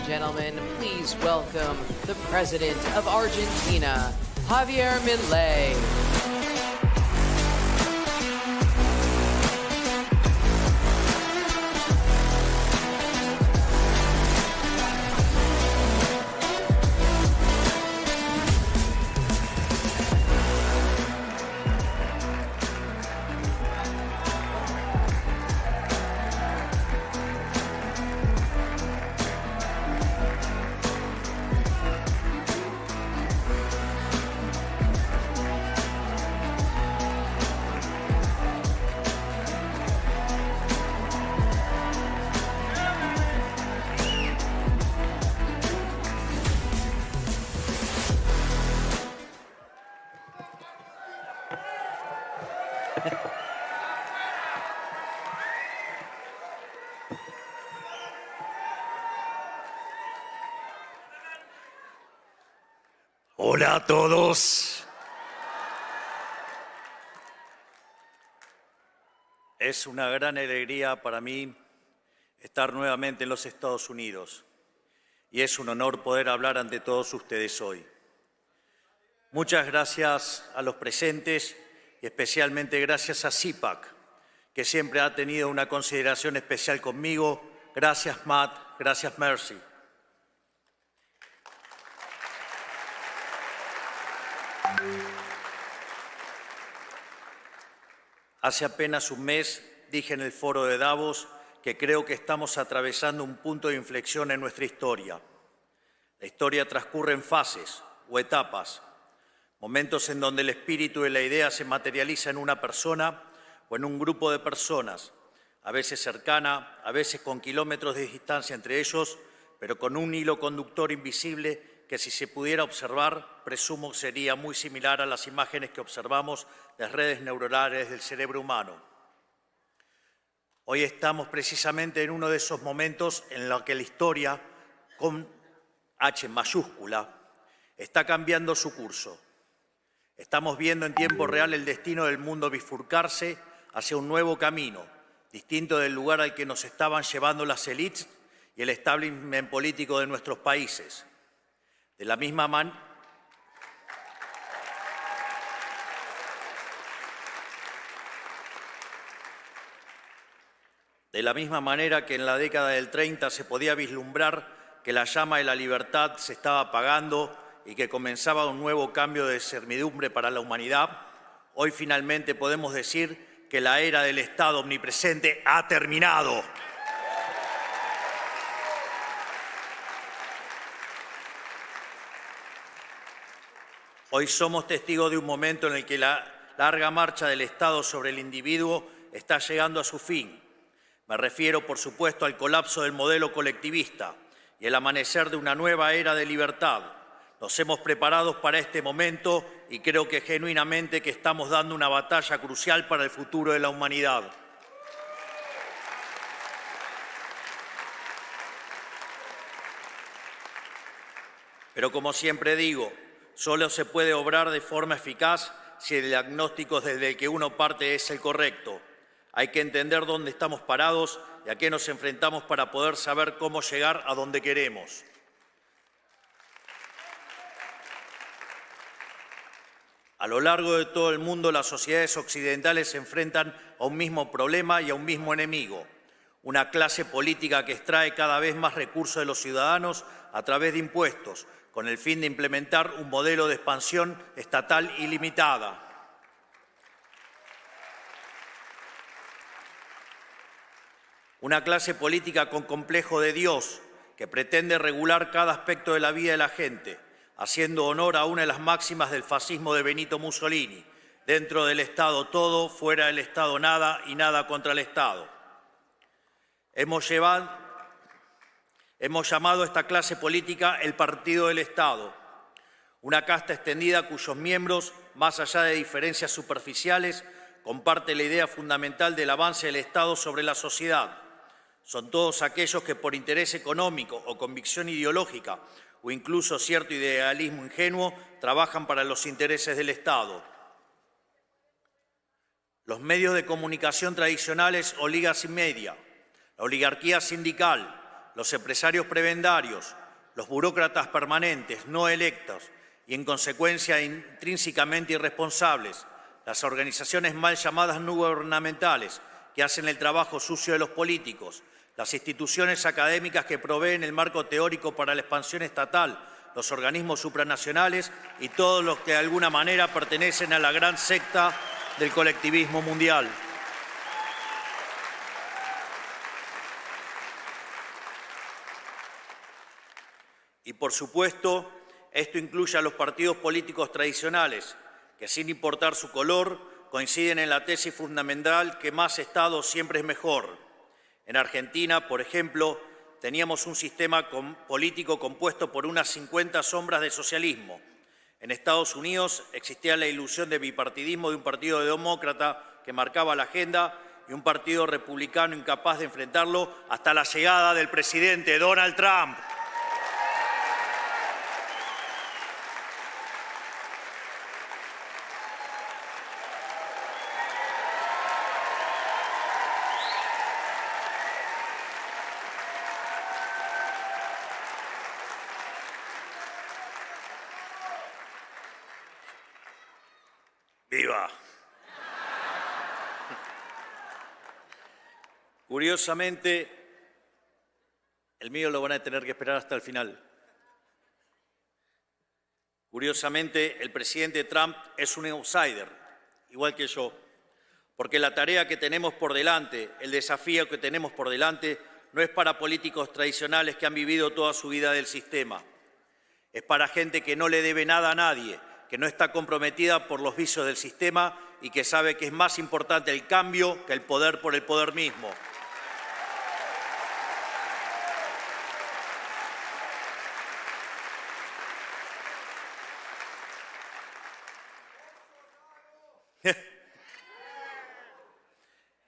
and gentlemen, please welcome the President of Argentina, Javier Milei. Hola a todos. Es una gran alegría para mí estar nuevamente en los Estados Unidos y es un honor poder hablar ante todos ustedes hoy. Muchas gracias a los presentes y especialmente gracias a CIPAC, que siempre ha tenido una consideración especial conmigo. Gracias, Matt. Gracias, Mercy. Hace apenas un mes dije en el foro de Davos que creo que estamos atravesando un punto de inflexión en nuestra historia. La historia transcurre en fases o etapas, momentos en donde el espíritu y la idea se materializa en una persona o en un grupo de personas, a veces cercana, a veces con kilómetros de distancia entre ellos, pero con un hilo conductor invisible que si se pudiera observar, presumo sería muy similar a las imágenes que observamos de las redes neuronales del cerebro humano. Hoy estamos precisamente en uno de esos momentos en los que la historia, con H mayúscula, está cambiando su curso. Estamos viendo en tiempo real el destino del mundo bifurcarse hacia un nuevo camino, distinto del lugar al que nos estaban llevando las élites y el establishment político de nuestros países. De la misma manera que en la década del 30 se podía vislumbrar que la llama de la libertad se estaba apagando y que comenzaba un nuevo cambio de servidumbre para la humanidad, hoy finalmente podemos decir que la era del Estado omnipresente ha terminado. Hoy somos testigos de un momento en el que la larga marcha del Estado sobre el individuo está llegando a su fin. Me refiero, por supuesto, al colapso del modelo colectivista y el amanecer de una nueva era de libertad. Nos hemos preparado para este momento y creo que genuinamente que estamos dando una batalla crucial para el futuro de la humanidad. Pero como siempre digo, solo se puede obrar de forma eficaz si el diagnóstico desde el que uno parte es el correcto. Hay que entender dónde estamos parados y a qué nos enfrentamos para poder saber cómo llegar a donde queremos. A lo largo de todo el mundo, las sociedades occidentales se enfrentan a un mismo problema y a un mismo enemigo. Una clase política que extrae cada vez más recursos de los ciudadanos a través de impuestos, con el fin de implementar un modelo de expansión estatal ilimitada. Una clase política con complejo de Dios, que pretende regular cada aspecto de la vida de la gente, haciendo honor a una de las máximas del fascismo de Benito Mussolini: dentro del Estado todo, fuera del Estado nada y nada contra el Estado. Hemos llamado a esta clase política el Partido del Estado, una casta extendida cuyos miembros, más allá de diferencias superficiales, comparte la idea fundamental del avance del Estado sobre la sociedad. Son todos aquellos que por interés económico o convicción ideológica o incluso cierto idealismo ingenuo trabajan para los intereses del Estado. Los medios de comunicación tradicionales o ligas y media, la oligarquía sindical, los empresarios prebendarios, los burócratas permanentes no electos y, en consecuencia, intrínsecamente irresponsables, las organizaciones mal llamadas no gubernamentales que hacen el trabajo sucio de los políticos, las instituciones académicas que proveen el marco teórico para la expansión estatal, los organismos supranacionales y todos los que de alguna manera pertenecen a la gran secta del colectivismo mundial. Y, por supuesto, esto incluye a los partidos políticos tradicionales, que sin importar su color, coinciden en la tesis fundamental que más Estado siempre es mejor. En Argentina, por ejemplo, teníamos un sistema político compuesto por unas 50 sombras de socialismo. En Estados Unidos existía la ilusión de bipartidismo de un partido demócrata que marcaba la agenda y un partido republicano incapaz de enfrentarlo hasta la llegada del presidente Donald Trump. ¡Viva! Curiosamente, el mío lo van a tener que esperar hasta el final. Curiosamente, el presidente Trump es un outsider, igual que yo, porque la tarea que tenemos por delante, el desafío que tenemos por delante, no es para políticos tradicionales que han vivido toda su vida del sistema. Es para gente que no le debe nada a nadie, que no está comprometida por los vicios del sistema y que sabe que es más importante el cambio que el poder por el poder mismo.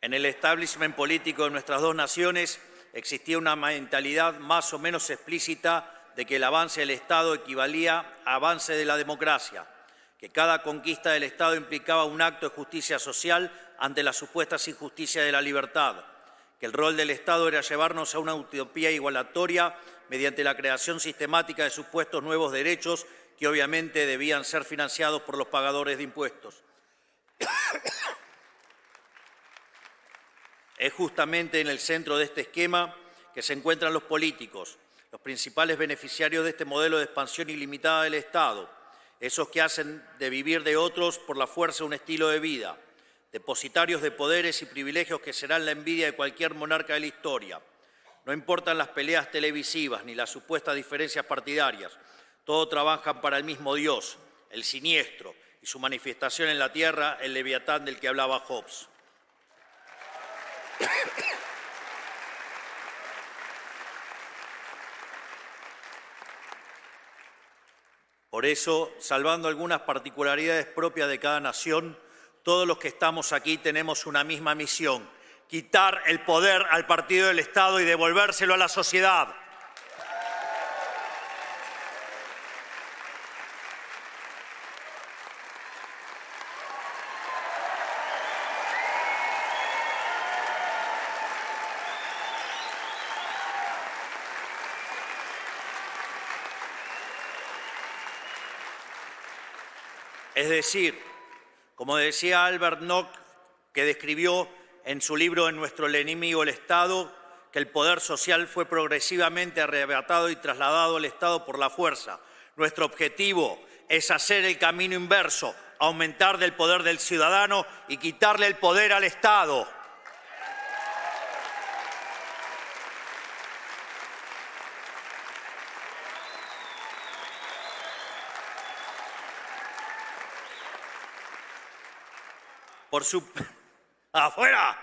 En el establishment político de nuestras dos naciones existía una mentalidad más o menos explícita de que el avance del Estado equivalía a avance de la democracia, que cada conquista del Estado implicaba un acto de justicia social ante las supuestas injusticias de la libertad, que el rol del Estado era llevarnos a una utopía igualatoria mediante la creación sistemática de supuestos nuevos derechos que obviamente debían ser financiados por los pagadores de impuestos. Es justamente en el centro de este esquema que se encuentran los políticos, los principales beneficiarios de este modelo de expansión ilimitada del Estado, esos que hacen de vivir de otros por la fuerza un estilo de vida, depositarios de poderes y privilegios que serán la envidia de cualquier monarca de la historia. No importan las peleas televisivas ni las supuestas diferencias partidarias, todos trabajan para el mismo Dios, el siniestro, y su manifestación en la tierra, el leviatán del que hablaba Hobbes. Por eso, salvando algunas particularidades propias de cada nación, todos los que estamos aquí tenemos una misma misión: quitar el poder al partido del Estado y devolvérselo a la sociedad. Es decir, como decía Albert Nock, que describió en su libro En nuestro enemigo el Estado, que el poder social fue progresivamente arrebatado y trasladado al Estado por la fuerza. Nuestro objetivo es hacer el camino inverso, aumentar del poder del ciudadano y quitarle el poder al Estado. ¡Afuera!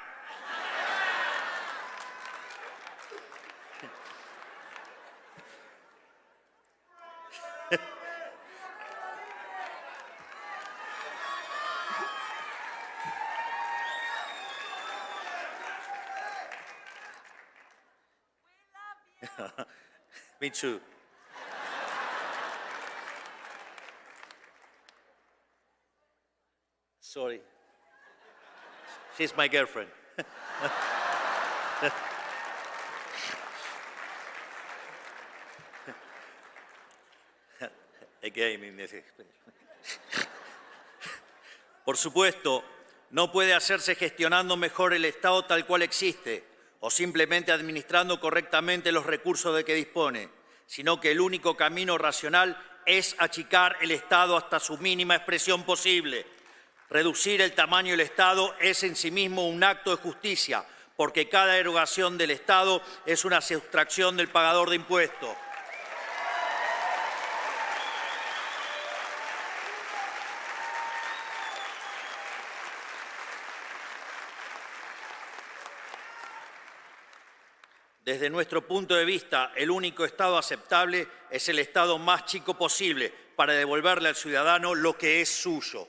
Me too. Sorry. She's my girlfriend. Por supuesto, no puede hacerse gestionando mejor el Estado tal cual existe o simplemente administrando correctamente los recursos de que dispone, sino que el único camino racional es achicar el Estado hasta su mínima expresión posible. Reducir el tamaño del Estado es en sí mismo un acto de justicia, porque cada erogación del Estado es una sustracción del pagador de impuestos. Desde nuestro punto de vista, el único Estado aceptable es el Estado más chico posible para devolverle al ciudadano lo que es suyo.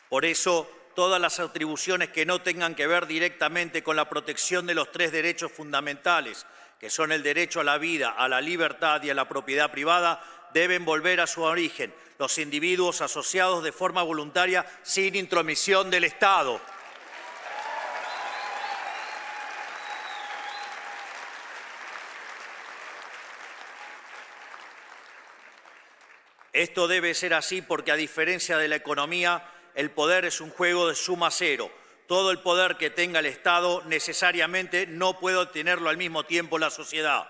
Por eso, todas las atribuciones que no tengan que ver directamente con la protección de los tres derechos fundamentales, que son el derecho a la vida, a la libertad y a la propiedad privada, deben volver a su origen, los individuos asociados de forma voluntaria sin intromisión del Estado. Esto debe ser así porque, a diferencia de la economía, el poder es un juego de suma cero. Todo el poder que tenga el Estado necesariamente no puede obtenerlo al mismo tiempo la sociedad.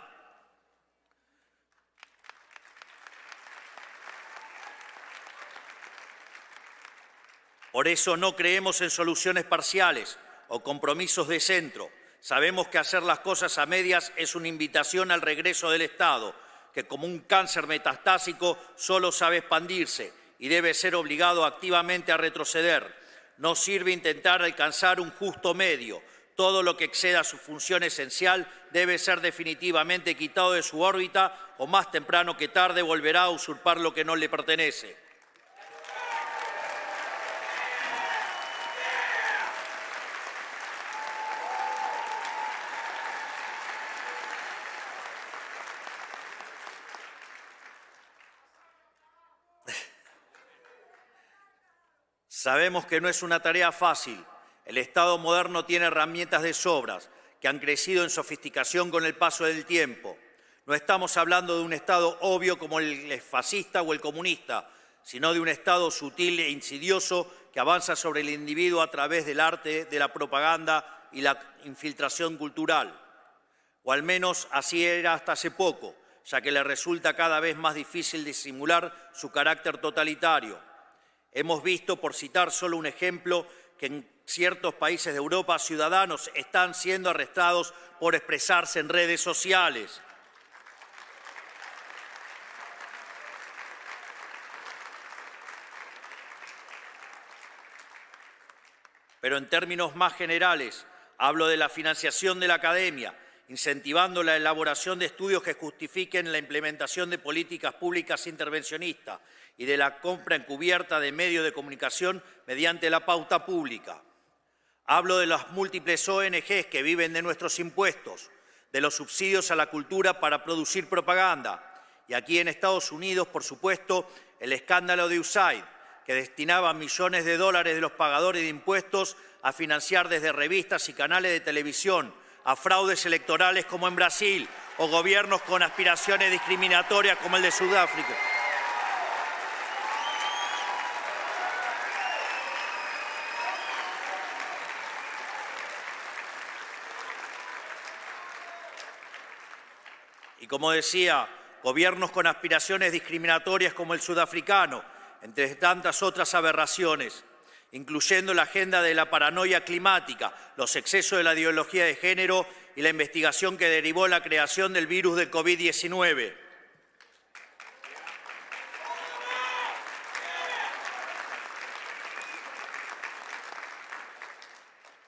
Por eso no creemos en soluciones parciales o compromisos de centro. Sabemos que hacer las cosas a medias es una invitación al regreso del Estado, que como un cáncer metastásico solo sabe expandirse y debe ser obligado activamente a retroceder. No sirve intentar alcanzar un justo medio. Todo lo que exceda su función esencial debe ser definitivamente quitado de su órbita o más temprano que tarde volverá a usurpar lo que no le pertenece. Sabemos que no es una tarea fácil. El Estado moderno tiene herramientas de sobras que han crecido en sofisticación con el paso del tiempo. No estamos hablando de un Estado obvio como el fascista o el comunista, sino de un Estado sutil e insidioso que avanza sobre el individuo a través del arte, de la propaganda y la infiltración cultural. O al menos así era hasta hace poco, ya que le resulta cada vez más difícil disimular su carácter totalitario. Hemos visto, por citar solo un ejemplo, que en ciertos países de Europa ciudadanos están siendo arrestados por expresarse en redes sociales. Pero en términos más generales, hablo de la financiación de la academia, incentivando la elaboración de estudios que justifiquen la implementación de políticas públicas intervencionistas y de la compra encubierta de medios de comunicación mediante la pauta pública. Hablo de las múltiples ONGs que viven de nuestros impuestos, de los subsidios a la cultura para producir propaganda. Y aquí en Estados Unidos, por supuesto, el escándalo de USAID, que destinaba millones de dólares de los pagadores de impuestos a financiar desde revistas y canales de televisión a fraudes electorales como en Brasil o gobiernos con aspiraciones discriminatorias como el de Sudáfrica. Y como decía, gobiernos con aspiraciones discriminatorias como el sudafricano, entre tantas otras aberraciones, incluyendo la agenda de la paranoia climática, los excesos de la ideología de género y la investigación que derivó en la creación del virus del COVID-19.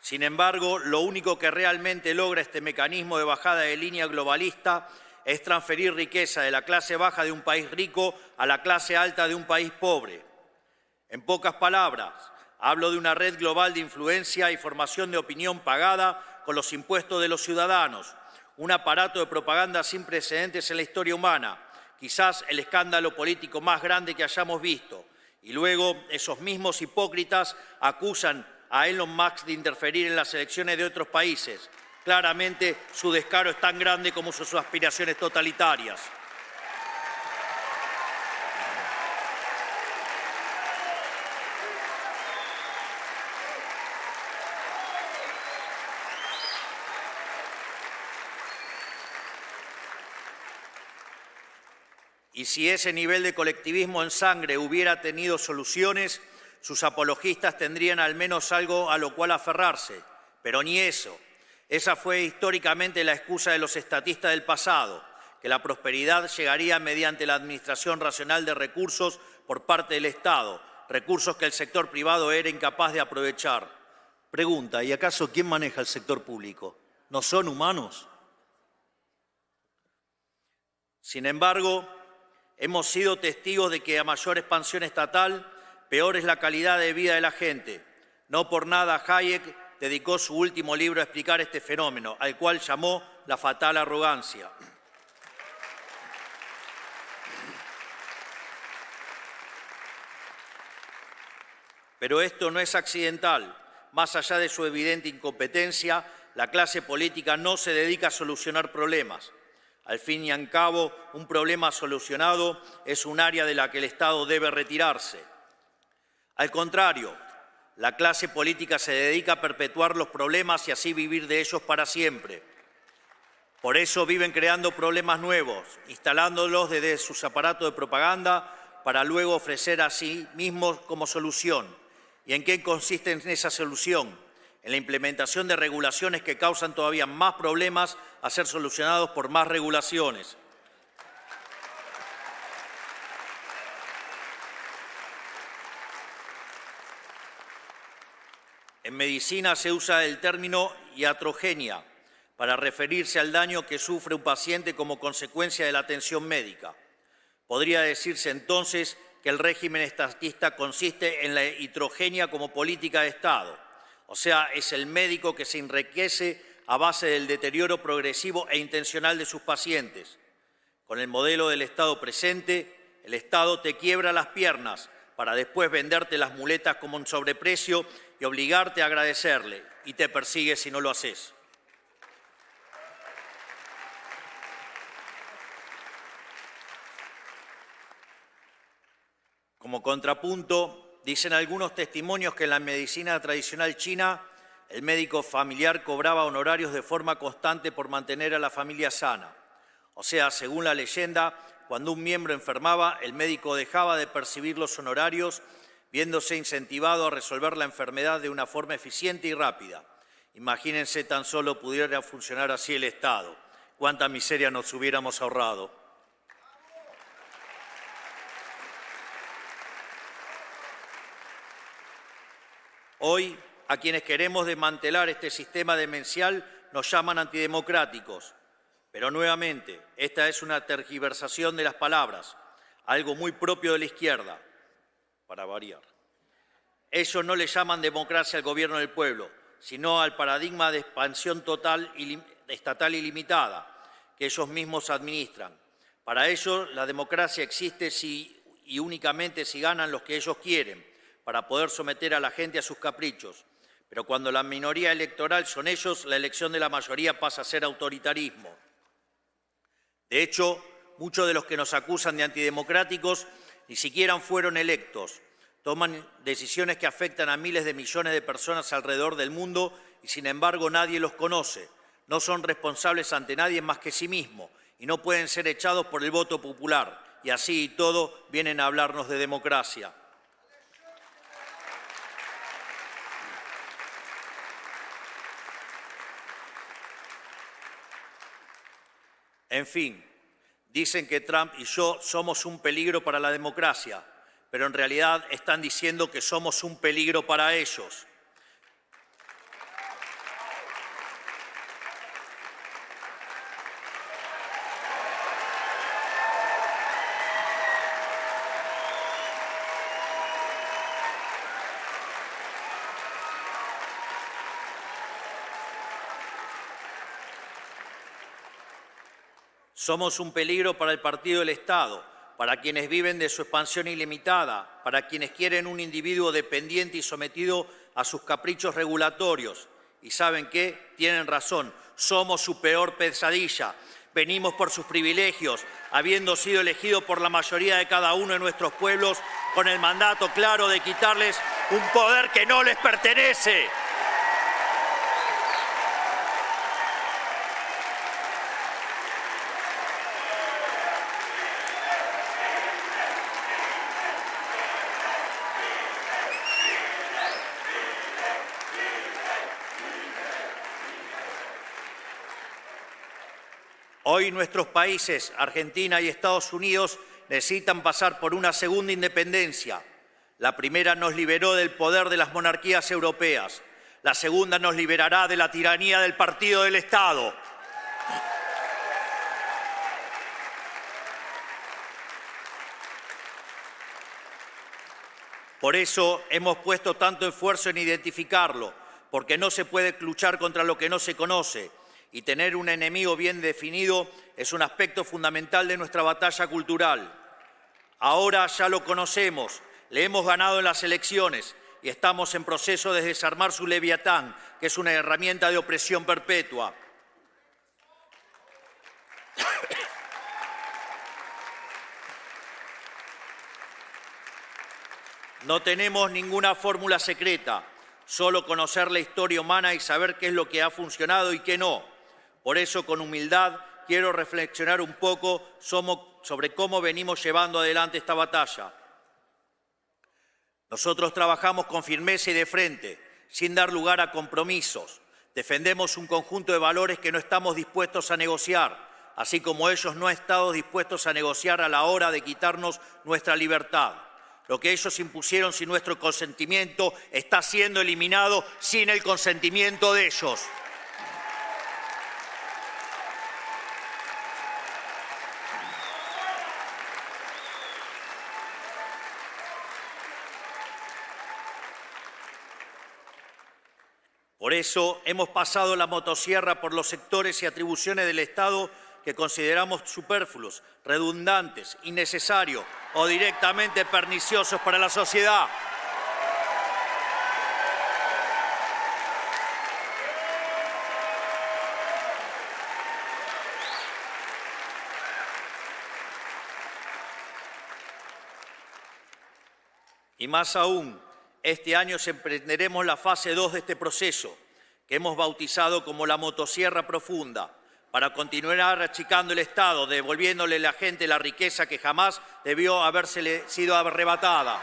Sin embargo, lo único que realmente logra este mecanismo de bajada de línea globalista es transferir riqueza de la clase baja de un país rico a la clase alta de un país pobre. En pocas palabras, hablo de una red global de influencia y formación de opinión pagada con los impuestos de los ciudadanos, un aparato de propaganda sin precedentes en la historia humana, quizás el escándalo político más grande que hayamos visto. Y luego esos mismos hipócritas acusan a Elon Musk de interferir en las elecciones de otros países. Claramente, su descaro es tan grande como sus aspiraciones totalitarias. Y si ese nivel de colectivismo en sangre hubiera tenido soluciones, sus apologistas tendrían al menos algo a lo cual aferrarse, pero ni eso. Esa fue históricamente la excusa de los estatistas del pasado, que la prosperidad llegaría mediante la administración racional de recursos por parte del Estado, recursos que el sector privado era incapaz de aprovechar. Pregunta, ¿y acaso quién maneja el sector público? ¿No son humanos? Sin embargo, hemos sido testigos de que a mayor expansión estatal, peor es la calidad de vida de la gente. No por nada Hayek dedicó su último libro a explicar este fenómeno, al cual llamó la fatal arrogancia. Pero esto no es accidental. Más allá de su evidente incompetencia, la clase política no se dedica a solucionar problemas. Al fin y al cabo, un problema solucionado es un área de la que el Estado debe retirarse. Al contrario, la clase política se dedica a perpetuar los problemas y así vivir de ellos para siempre. Por eso viven creando problemas nuevos, instalándolos desde sus aparatos de propaganda para luego ofrecer a sí mismos como solución. ¿Y en qué consiste esa solución? En la implementación de regulaciones que causan todavía más problemas a ser solucionados por más regulaciones. En medicina se usa el término iatrogenia para referirse al daño que sufre un paciente como consecuencia de la atención médica. Podría decirse entonces que el régimen estatista consiste en la iatrogenia como política de Estado. O sea, es el médico que se enriquece a base del deterioro progresivo e intencional de sus pacientes. Con el modelo del Estado presente, el Estado te quiebra las piernas para después venderte las muletas como un sobreprecio y obligarte a agradecerle, y te persigue si no lo haces. Como contrapunto, dicen algunos testimonios que en la medicina tradicional china el médico familiar cobraba honorarios de forma constante por mantener a la familia sana. O sea, según la leyenda, cuando un miembro enfermaba, el médico dejaba de percibir los honorarios, viéndose incentivado a resolver la enfermedad de una forma eficiente y rápida. Imagínense tan solo pudiera funcionar así el Estado. Cuánta miseria nos hubiéramos ahorrado. Hoy, a quienes queremos desmantelar este sistema demencial nos llaman antidemocráticos. Pero nuevamente, esta es una tergiversación de las palabras, algo muy propio de la izquierda, para variar. Ellos no le llaman democracia al gobierno del pueblo, sino al paradigma de expansión total estatal ilimitada que ellos mismos administran. Para ellos, la democracia existe si y únicamente si ganan los que ellos quieren, para poder someter a la gente a sus caprichos. Pero cuando la minoría electoral son ellos, la elección de la mayoría pasa a ser autoritarismo. De hecho, muchos de los que nos acusan de antidemocráticos ni siquiera fueron electos. Toman decisiones que afectan a miles de millones de personas alrededor del mundo y sin embargo nadie los conoce. No son responsables ante nadie más que sí mismos y no pueden ser echados por el voto popular. Y así y todo vienen a hablarnos de democracia. En fin, dicen que Trump y yo somos un peligro para la democracia, pero en realidad están diciendo que somos un peligro para ellos. Somos un peligro para el partido del Estado, para quienes viven de su expansión ilimitada, para quienes quieren un individuo dependiente y sometido a sus caprichos regulatorios. Y ¿saben qué? Tienen razón, somos su peor pesadilla. Venimos por sus privilegios, habiendo sido elegidos por la mayoría de cada uno de nuestros pueblos, con el mandato claro de quitarles un poder que no les pertenece. Hoy nuestros países, Argentina y Estados Unidos, necesitan pasar por una segunda independencia. La primera nos liberó del poder de las monarquías europeas. La segunda nos liberará de la tiranía del partido del Estado. Por eso hemos puesto tanto esfuerzo en identificarlo, porque no se puede luchar contra lo que no se conoce. Y tener un enemigo bien definido es un aspecto fundamental de nuestra batalla cultural. Ahora ya lo conocemos, le hemos ganado en las elecciones y estamos en proceso de desarmar su leviatán, que es una herramienta de opresión perpetua. No tenemos ninguna fórmula secreta, solo conocer la historia humana y saber qué es lo que ha funcionado y qué no. Por eso, con humildad, quiero reflexionar un poco sobre cómo venimos llevando adelante esta batalla. Nosotros trabajamos con firmeza y de frente, sin dar lugar a compromisos. Defendemos un conjunto de valores que no estamos dispuestos a negociar, así como ellos no han estado dispuestos a negociar a la hora de quitarnos nuestra libertad. Lo que ellos impusieron sin nuestro consentimiento está siendo eliminado sin el consentimiento de ellos. Por eso hemos pasado la motosierra por los sectores y atribuciones del Estado que consideramos superfluos, redundantes, innecesarios o directamente perniciosos para la sociedad. Y más aún, este año emprenderemos la fase 2 de este proceso, que hemos bautizado como la motosierra profunda, para continuar achicando el Estado, devolviéndole a la gente la riqueza que jamás debió habérsele sido arrebatada.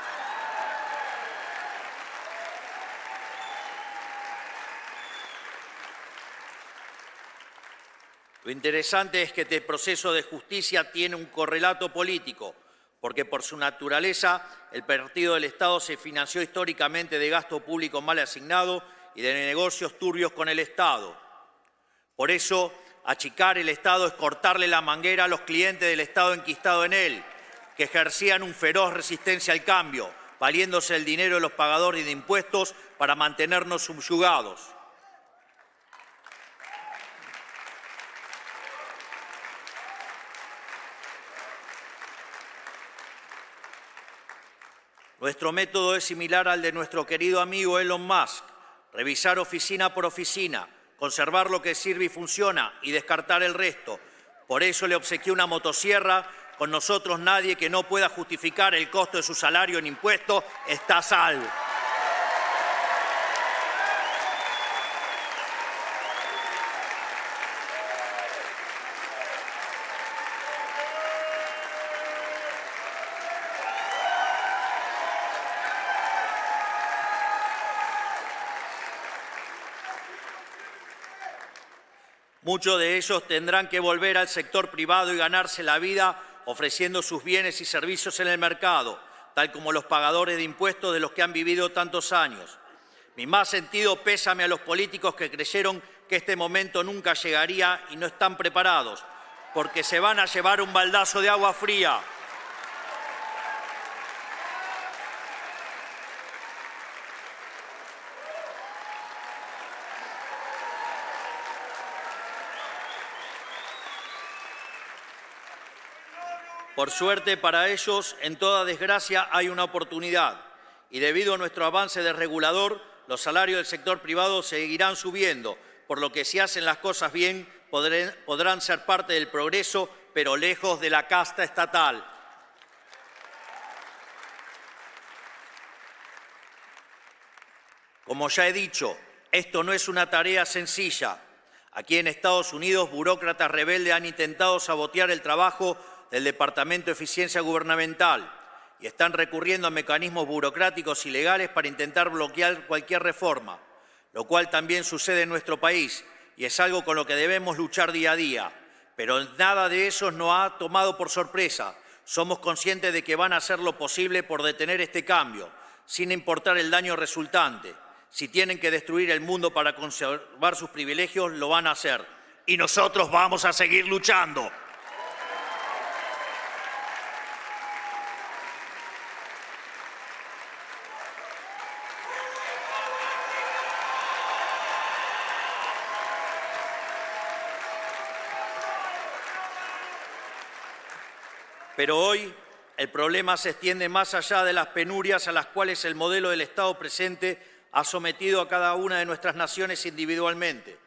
Lo interesante es que este proceso de justicia tiene un correlato político, porque por su naturaleza el partido del Estado se financió históricamente de gasto público mal asignado y de negocios turbios con el Estado. Por eso, achicar el Estado es cortarle la manguera a los clientes del Estado enquistado en él, que ejercían una feroz resistencia al cambio, valiéndose el dinero de los pagadores de impuestos para mantenernos subyugados. Nuestro método es similar al de nuestro querido amigo Elon Musk: revisar oficina por oficina, conservar lo que sirve y funciona y descartar el resto. Por eso le obsequié una motosierra. Con nosotros nadie que no pueda justificar el costo de su salario en impuestos está a salvo. Muchos de ellos tendrán que volver al sector privado y ganarse la vida ofreciendo sus bienes y servicios en el mercado, tal como los pagadores de impuestos de los que han vivido tantos años. Mi más sentido pésame a los políticos que creyeron que este momento nunca llegaría y no están preparados, porque se van a llevar un baldazo de agua fría. Por suerte para ellos, en toda desgracia hay una oportunidad, y debido a nuestro avance desregulador, los salarios del sector privado seguirán subiendo, por lo que si hacen las cosas bien podrán ser parte del progreso, pero lejos de la casta estatal. Como ya he dicho, esto no es una tarea sencilla. Aquí en Estados Unidos, burócratas rebeldes han intentado sabotear el trabajo del Departamento de Eficiencia Gubernamental y están recurriendo a mecanismos burocráticos ilegales para intentar bloquear cualquier reforma, lo cual también sucede en nuestro país y es algo con lo que debemos luchar día a día. Pero nada de eso nos ha tomado por sorpresa. Somos conscientes de que van a hacer lo posible por detener este cambio, sin importar el daño resultante. Si tienen que destruir el mundo para conservar sus privilegios, lo van a hacer. Y nosotros vamos a seguir luchando. Pero hoy el problema se extiende más allá de las penurias a las cuales el modelo del Estado presente ha sometido a cada una de nuestras naciones individualmente,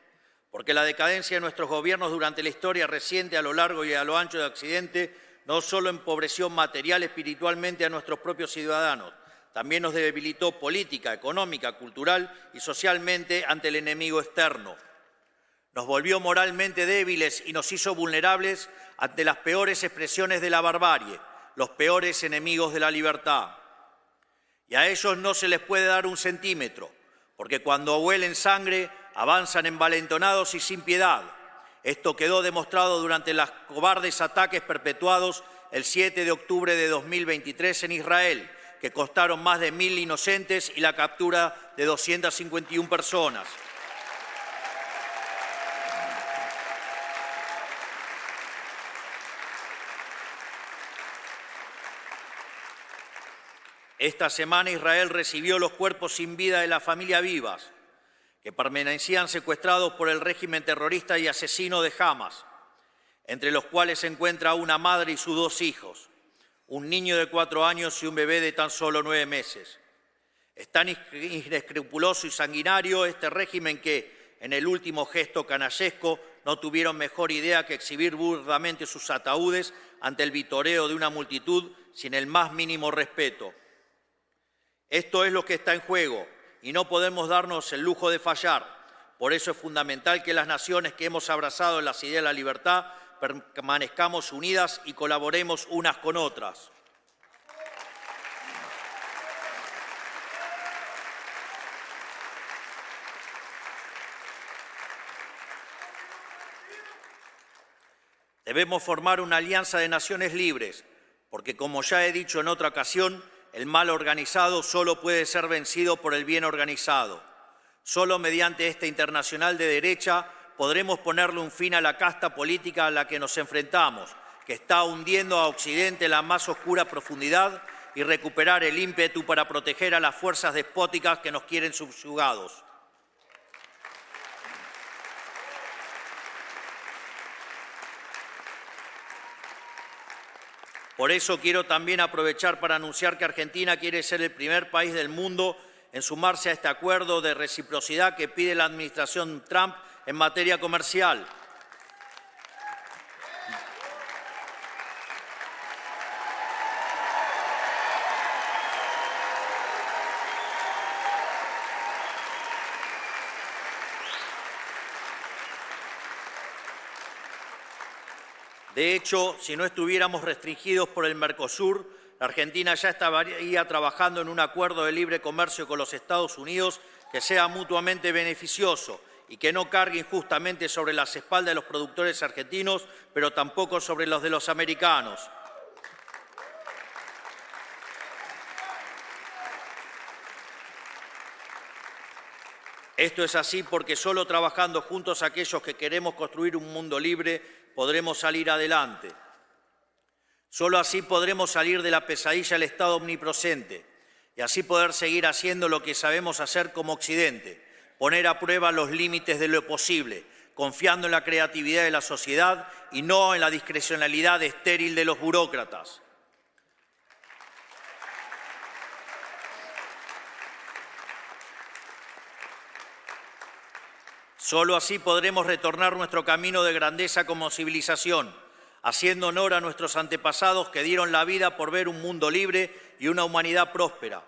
porque la decadencia de nuestros gobiernos durante la historia reciente a lo largo y a lo ancho de Occidente no solo empobreció material y espiritualmente a nuestros propios ciudadanos, también nos debilitó política, económica, cultural y socialmente ante el enemigo externo. Nos volvió moralmente débiles y nos hizo vulnerables ante las peores expresiones de la barbarie, los peores enemigos de la libertad. Y a ellos no se les puede dar un centímetro, porque cuando huelen sangre avanzan envalentonados y sin piedad. Esto quedó demostrado durante los cobardes ataques perpetuados el 7 de octubre de 2023 en Israel, que costaron más de 1.000 inocentes y la captura de 251 personas. Esta semana Israel recibió los cuerpos sin vida de la familia Vivas, que permanecían secuestrados por el régimen terrorista y asesino de Hamas, entre los cuales se encuentra una madre y sus 2 hijos, un niño de 4 años y un bebé de tan solo 9 meses. Es tan inescrupuloso y sanguinario este régimen que, en el último gesto canallesco, no tuvieron mejor idea que exhibir burdamente sus ataúdes ante el vitoreo de una multitud sin el más mínimo respeto. Esto es lo que está en juego y no podemos darnos el lujo de fallar. Por eso es fundamental que las naciones que hemos abrazado las ideas de la libertad permanezcamos unidas y colaboremos unas con otras. Debemos formar una alianza de naciones libres, porque como ya he dicho en otra ocasión, el mal organizado solo puede ser vencido por el bien organizado. Solo mediante esta internacional de derecha podremos ponerle un fin a la casta política a la que nos enfrentamos, que está hundiendo a Occidente en la más oscura profundidad, y recuperar el ímpetu para proteger a las fuerzas despóticas que nos quieren subyugados. Por eso quiero también aprovechar para anunciar que Argentina quiere ser el primer país del mundo en sumarse a este acuerdo de reciprocidad que pide la administración Trump en materia comercial. De hecho, si no estuviéramos restringidos por el Mercosur, la Argentina ya estaría trabajando en un acuerdo de libre comercio con los Estados Unidos que sea mutuamente beneficioso y que no cargue injustamente sobre las espaldas de los productores argentinos, pero tampoco sobre los de los americanos. Esto es así porque solo trabajando juntos aquellos que queremos construir un mundo libre podremos salir adelante. Solo así podremos salir de la pesadilla del Estado omnipresente y así poder seguir haciendo lo que sabemos hacer como Occidente, poner a prueba los límites de lo posible, confiando en la creatividad de la sociedad y no en la discrecionalidad estéril de los burócratas. Solo así podremos retornar nuestro camino de grandeza como civilización, haciendo honor a nuestros antepasados que dieron la vida por ver un mundo libre y una humanidad próspera.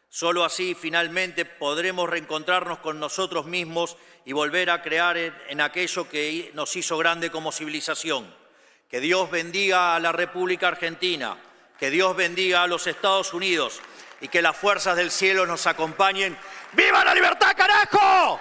Solo así, finalmente, podremos reencontrarnos con nosotros mismos y volver a crear en aquello que nos hizo grande como civilización. Que Dios bendiga a la República Argentina, que Dios bendiga a los Estados Unidos y que las fuerzas del cielo nos acompañen. ¡Viva la libertad, carajo!